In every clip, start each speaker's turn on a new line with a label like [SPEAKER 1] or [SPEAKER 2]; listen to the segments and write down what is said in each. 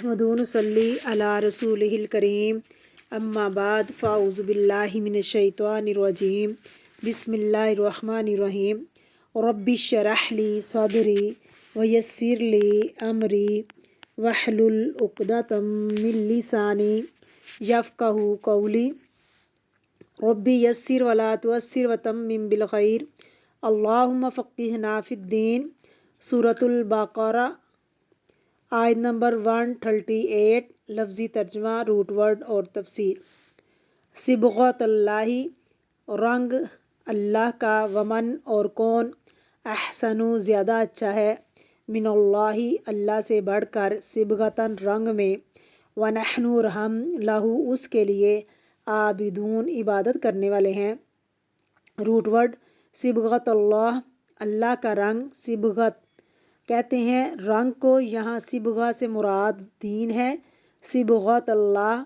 [SPEAKER 1] نحمدہ و نصلی علی رسولہ الکریم اما بعد فاعوذ باللہ من الشیطان الرجیم بسم اللہ الرحمن الرحیم رب اشرح لی صدری ویسر لی امری واحلل عقدۃ من لسانی یفقہوا قولی رب یسر ولا تعسر وتمم بالخیر اللہم فقہنا فی الدین۔ سورۃ البقرہ آیت نمبر 138۔ لفظی ترجمہ، روٹ ورڈ اور تفسیر۔ صبغۃ اللہ، رنگ اللہ کا، ومن اور کون، احسن زیادہ اچھا ہے، من اللہ اللہ سے بڑھ کر، صبغۃً رنگ میں، ونحن اور ہم، لہ اس کے لیے، عابدون عبادت کرنے والے ہیں۔ روٹ ورڈ صبغۃ اللہ، اللہ کا رنگ، صبغت کہتے ہیں رنگ کو، یہاں صبغہ سے مراد دین ہے۔ صبغۃ اللہ،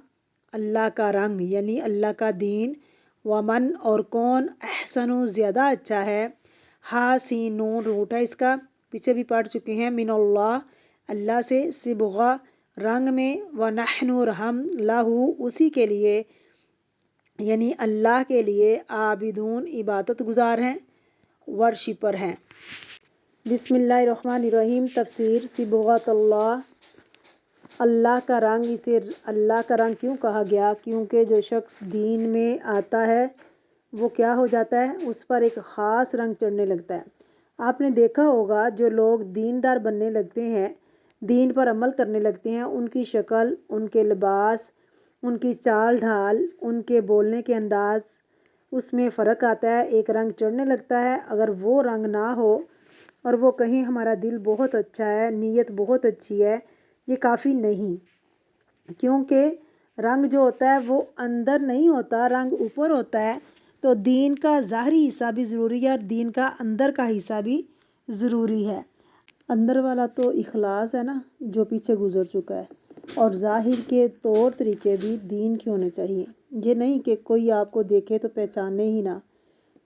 [SPEAKER 1] اللہ کا رنگ یعنی اللہ کا دین، ومن اور کون، احسن زیادہ اچھا ہے، ہا سین نون روٹ ہے اس کا، پیچھے بھی پڑھ چکے ہیں، من اللہ اللہ سے، صبغہ رنگ میں، ونحن اور ہم، لہ اسی کے لیے یعنی اللہ کے لیے، عابدون عبادت گزار ہیں، ورشپر ہیں۔ بسم اللہ الرحمن الرحیم۔ تفسیر۔ صبغۃ اللہ، اللہ کا رنگ، اسے اللہ کا رنگ کیوں کہا گیا؟ کیونکہ جو شخص دین میں آتا ہے وہ کیا ہو جاتا ہے؟ اس پر ایک خاص رنگ چڑھنے لگتا ہے۔ آپ نے دیکھا ہوگا جو لوگ دیندار بننے لگتے ہیں، دین پر عمل کرنے لگتے ہیں، ان کی شکل، ان کے لباس، ان کی چال ڈھال، ان کے بولنے کے انداز، اس میں فرق آتا ہے، ایک رنگ چڑھنے لگتا ہے۔ اگر وہ رنگ نہ ہو اور وہ کہیں ہمارا دل بہت اچھا ہے، نیت بہت اچھی ہے، یہ کافی نہیں، کیونکہ رنگ جو ہوتا ہے وہ اندر نہیں ہوتا، رنگ اوپر ہوتا ہے۔ تو دین کا ظاہری حصہ بھی ضروری ہے اور دین کا اندر کا حصہ بھی ضروری ہے۔ اندر والا تو اخلاص ہے نا، جو پیچھے گزر چکا ہے، اور ظاہر کے طور طریقے بھی دین کے ہونے چاہیے۔ یہ نہیں کہ کوئی آپ کو دیکھے تو پہچانے ہی نہ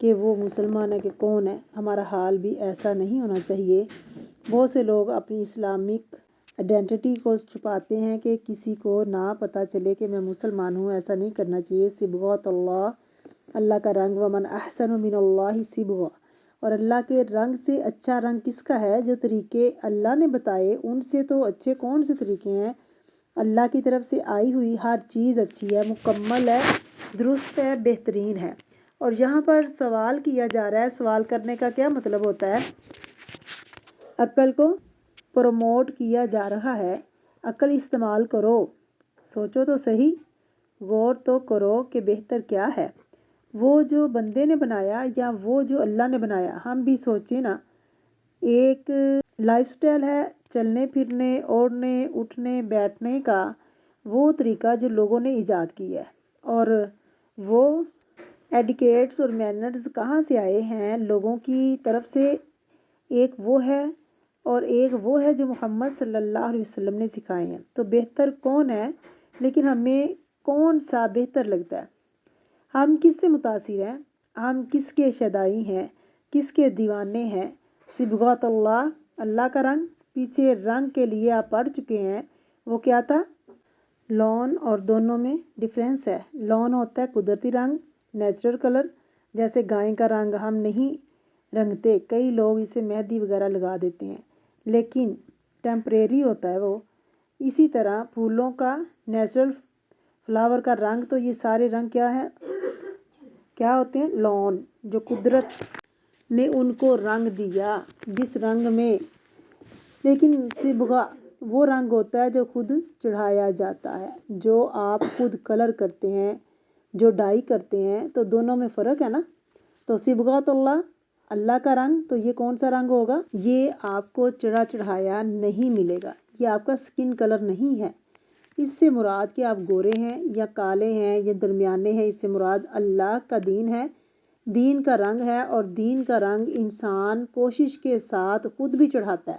[SPEAKER 1] کہ وہ مسلمان ہے کہ کون ہے، ہمارا حال بھی ایسا نہیں ہونا چاہیے۔ بہت سے لوگ اپنی اسلامک آئیڈینٹی کو چھپاتے ہیں کہ کسی کو نہ پتہ چلے کہ میں مسلمان ہوں، ایسا نہیں کرنا چاہیے۔ صبغۃ اللہ، اللہ کا رنگ، ومن احسن من اللہ صبغہ، اور اللہ کے رنگ سے اچھا رنگ کس کا ہے؟ جو طریقے اللہ نے بتائے ان سے تو اچھے کون سے طریقے ہیں؟ اللہ کی طرف سے آئی ہوئی ہر چیز اچھی ہے، مکمل ہے، درست ہے، بہترین ہے۔ اور یہاں پر سوال کیا جا رہا ہے، سوال کرنے کا کیا مطلب ہوتا ہے؟ عقل کو پروموٹ کیا جا رہا ہے، عقل استعمال کرو، سوچو تو صحیح، غور تو کرو کہ بہتر کیا ہے، وہ جو بندے نے بنایا یا وہ جو اللہ نے بنایا۔ ہم بھی سوچیں نا، ایک لائف سٹائل ہے چلنے پھرنے، اوڑھنے اٹھنے بیٹھنے کا، وہ طریقہ جو لوگوں نے ایجاد کیا ہے، اور وہ ایڈیکیٹس اور مینرز کہاں سے آئے ہیں؟ لوگوں کی طرف سے۔ ایک وہ ہے اور ایک وہ ہے جو محمد صلی اللہ علیہ وسلم نے سکھائے ہیں۔ تو بہتر کون ہے؟ لیکن ہمیں کون سا بہتر لگتا ہے؟ ہم کس سے متاثر ہیں؟ ہم کس کے شیدائی ہیں؟ کس کے دیوانے ہیں؟ صبغۃ اللہ، اللہ کا رنگ، پیچھے رنگ کے لیے آپ پڑھ چکے ہیں، وہ کیا تھا؟ لون، اور دونوں میں ڈفرینس ہے۔ لون ہوتا ہے قدرتی رنگ، نیچرل کلر، جیسے گائے کا رنگ ہم نہیں رنگتے، کئی لوگ اسے مہندی وغیرہ لگا دیتے ہیں، لیکن ٹیمپریری ہوتا ہے وہ۔ اسی طرح پھولوں کا، نیچرل فلاور کا رنگ، تو یہ سارے رنگ کیا ہیں؟ کیا ہوتے ہیں؟ لون، جو قدرت نے ان کو رنگ دیا جس رنگ میں۔ لیکن صبغہ وہ رنگ ہوتا ہے جو خود چڑھایا جاتا ہے، جو آپ خود کلر کرتے ہیں، جو ڈائی کرتے ہیں، تو دونوں میں فرق ہے نا۔ تو صبغۃ اللہ، اللہ کا رنگ، تو یہ کون سا رنگ ہوگا؟ یہ آپ کو چڑھایا نہیں ملے گا، یہ آپ کا سکن کلر نہیں ہے۔ اس سے مراد کہ آپ گورے ہیں یا کالے ہیں یا درمیانے ہیں، اس سے مراد اللہ کا دین ہے، دین کا رنگ ہے، اور دین کا رنگ انسان کوشش کے ساتھ خود بھی چڑھاتا ہے،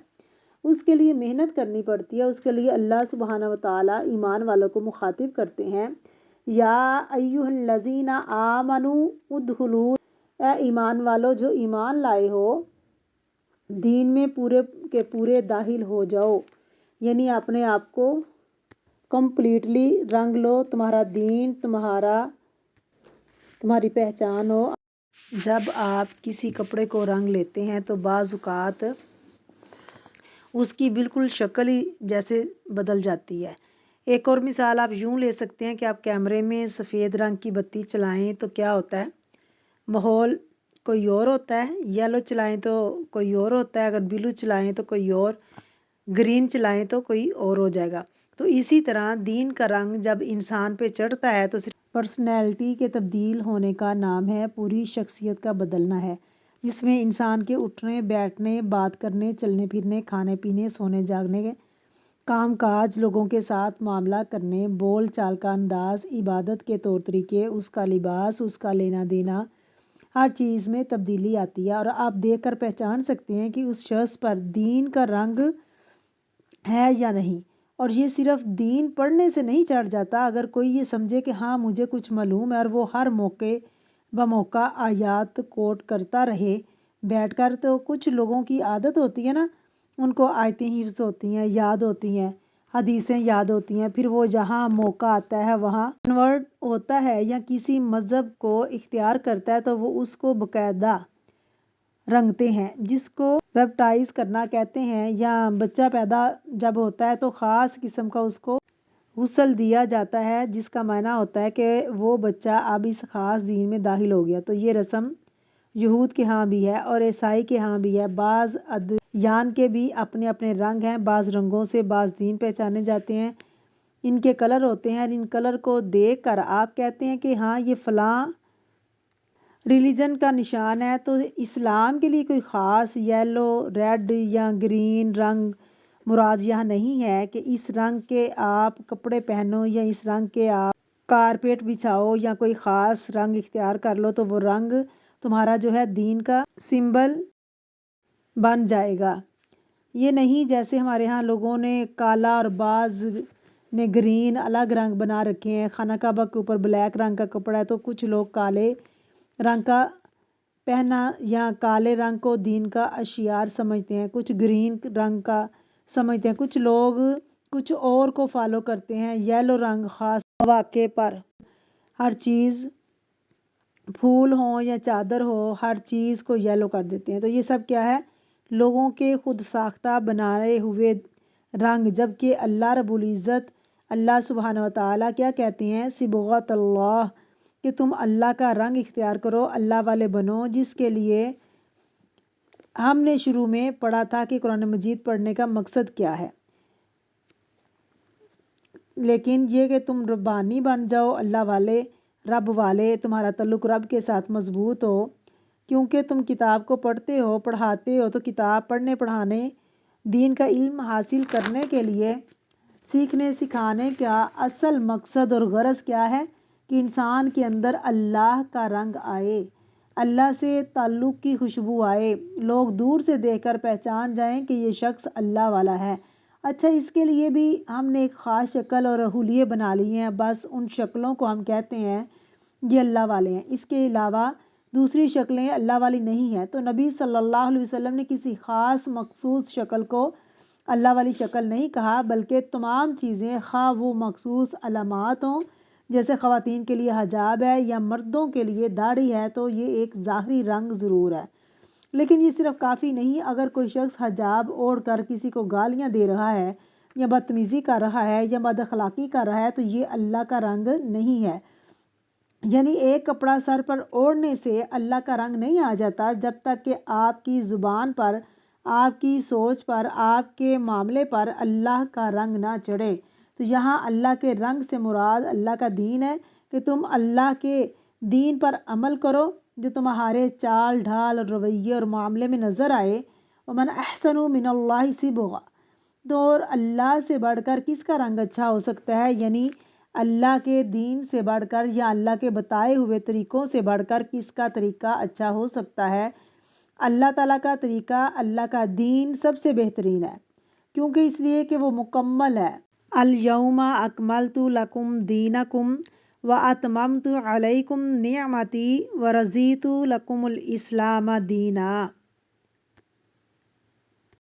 [SPEAKER 1] اس کے لیے محنت کرنی پڑتی ہے، اس کے لیے اللہ سبحانہ وتعالیٰ ایمان والوں کو مخاطب کرتے ہیں، یا ایھا الذین آمنوا ادخلوا، اے ایمان والو جو ایمان لائے ہو، دین میں پورے کے پورے داخل ہو جاؤ، یعنی اپنے آپ کو کمپلیٹلی رنگ لو، تمہارا دین تمہاری پہچان ہو۔ جب آپ کسی کپڑے کو رنگ لیتے ہیں تو بعض اوقات اس کی بالکل شکل ہی جیسے بدل جاتی ہے۔ ایک اور مثال آپ یوں لے سکتے ہیں کہ آپ کیمرے میں سفید رنگ کی بتی چلائیں تو کیا ہوتا ہے، ماحول کوئی اور ہوتا ہے، یلو چلائیں تو کوئی اور ہوتا ہے، اگر بلو چلائیں تو کوئی اور، گرین چلائیں تو کوئی اور ہو جائے گا۔ تو اسی طرح دین کا رنگ جب انسان پہ چڑھتا ہے تو صرف پرسنالٹی کے تبدیل ہونے کا نام ہے، پوری شخصیت کا بدلنا ہے، جس میں انسان کے اٹھنے بیٹھنے، بات کرنے، چلنے پھرنے، کھانے پینے، سونے جاگنے کے کام کاج، لوگوں کے ساتھ معاملہ کرنے، بول چال کا انداز، عبادت کے طور طریقے، اس کا لباس، اس کا لینا دینا، ہر چیز میں تبدیلی آتی ہے، اور آپ دیکھ کر پہچان سکتے ہیں کہ اس شخص پر دین کا رنگ ہے یا نہیں۔ اور یہ صرف دین پڑھنے سے نہیں چڑھ جاتا، اگر کوئی یہ سمجھے کہ ہاں مجھے کچھ معلوم ہے اور وہ ہر موقع بموقع آیات کوٹ کرتا رہے بیٹھ کر، تو کچھ لوگوں کی عادت ہوتی ہے نا، ان کو آیتیں حفظ ہوتی ہیں، یاد ہوتی ہیں، حدیثیں یاد ہوتی ہیں، پھر وہ جہاں موقع آتا ہے وہاں کنورٹ ہوتا ہے یا کسی مذہب کو اختیار کرتا ہے تو وہ اس کو باقاعدہ رنگتے ہیں، جس کو بیپٹائز کرنا کہتے ہیں، یا بچہ پیدا جب ہوتا ہے تو خاص قسم کا اس کو غسل دیا جاتا ہے، جس کا معنی ہوتا ہے کہ وہ بچہ اب اس خاص دین میں داخل ہو گیا۔ تو یہ رسم یہود کے ہاں بھی ہے اور عیسائی کے ہاں بھی ہے، بعض ادیان کے بھی اپنے اپنے رنگ ہیں، بعض رنگوں سے بعض دین پہچانے جاتے ہیں، ان کے کلر ہوتے ہیں، اور ان کلر کو دیکھ کر آپ کہتے ہیں کہ ہاں یہ فلاں ریلیجن کا نشان ہے۔ تو اسلام کے لیے کوئی خاص یلو، ریڈ یا گرین رنگ مراد یہاں نہیں ہے کہ اس رنگ کے آپ کپڑے پہنو یا اس رنگ کے آپ کارپیٹ بچھاؤ یا کوئی خاص رنگ اختیار کر لو تو وہ رنگ تمہارا جو ہے دین کا سمبل بن جائے گا۔ یہ نہیں جیسے ہمارے ہاں لوگوں نے کالا اور بعض نے گرین الگ رنگ بنا رکھے ہیں، خانہ کعبہ کے اوپر بلیک رنگ کا کپڑا ہے تو کچھ لوگ کالے رنگ کا پہنا یا کالے رنگ کو دین کا اشعار سمجھتے ہیں، کچھ گرین رنگ کا سمجھتے ہیں، کچھ لوگ کچھ اور کو فالو کرتے ہیں، یلو رنگ خاص مواقع پر ہر چیز، پھول ہوں یا چادر ہو، ہر چیز کو یلو کر دیتے ہیں۔ تو یہ سب کیا ہے، لوگوں کے خود ساختہ بنائے ہوئے رنگ، جبکہ اللہ رب العزت اللہ سبحانہ و تعالیٰ کیا کہتے ہیں، صبغۃ اللہ، کہ تم اللہ کا رنگ اختیار کرو، اللہ والے بنو، جس کے لیے ہم نے شروع میں پڑھا تھا کہ قرآن مجید پڑھنے کا مقصد کیا ہے، لیکن یہ کہ تم ربانی بن جاؤ، اللہ والے، رب والے، تمہارا تعلق رب کے ساتھ مضبوط ہو، کیونکہ تم کتاب کو پڑھتے ہو، پڑھاتے ہو، تو کتاب پڑھنے پڑھانے، دین کا علم حاصل کرنے کے لیے سیکھنے سکھانے کا اصل مقصد اور غرض کیا ہے کہ انسان کے اندر اللہ کا رنگ آئے، اللہ سے تعلق کی خوشبو آئے، لوگ دور سے دیکھ کر پہچان جائیں کہ یہ شخص اللہ والا ہے۔ اچھا، اس کے لیے بھی ہم نے ایک خاص شکل اور حلیے بنا لی ہیں، بس ان شکلوں کو ہم کہتے ہیں یہ اللہ والے ہیں، اس کے علاوہ دوسری شکلیں اللہ والی نہیں ہیں۔ تو نبی صلی اللہ علیہ وسلم نے کسی خاص مخصوص شکل کو اللہ والی شکل نہیں کہا، بلکہ تمام چیزیں، خواہ وہ مخصوص علامات ہوں، جیسے خواتین کے لیے حجاب ہے یا مردوں کے لیے داڑھی ہے، تو یہ ایک ظاہری رنگ ضرور ہے، لیکن یہ صرف کافی نہیں۔ اگر کوئی شخص حجاب اوڑھ کر کسی کو گالیاں دے رہا ہے یا بدتمیزی کر رہا ہے یا بد اخلاقی کر رہا ہے تو یہ اللہ کا رنگ نہیں ہے۔ یعنی ایک کپڑا سر پر اوڑھنے سے اللہ کا رنگ نہیں آ جاتا جب تک کہ آپ کی زبان پر، آپ کی سوچ پر، آپ کے معاملے پر اللہ کا رنگ نہ چڑھے۔ تو یہاں اللہ کے رنگ سے مراد اللہ کا دین ہے، کہ تم اللہ کے دین پر عمل کرو جو تمہارے چال ڈھال اور رویے اور معاملے میں نظر آئے۔ وَمَنْ أَحْسَنُ مِنَ اللَّهِ صِبْغًا، تو اور اللہ سے بڑھ کر کس کا رنگ اچھا ہو سکتا ہے، یعنی اللہ کے دین سے بڑھ کر یا اللہ کے بتائے ہوئے طریقوں سے بڑھ کر کس کا طریقہ اچھا ہو سکتا ہے؟ اللہ تعالیٰ کا طریقہ، اللہ کا دین سب سے بہترین ہے، کیونکہ اس لیے کہ وہ مکمل ہے۔ الْيَوْمَ أَكْمَلْتُ لَكُمْ دِينَكُمْ وَأَتْمَمْتُ عَلَيْكُمْ نِعْمَتِي وَرَضِيتُ لَكُمُ الْإِسْلَامَ دِينًا۔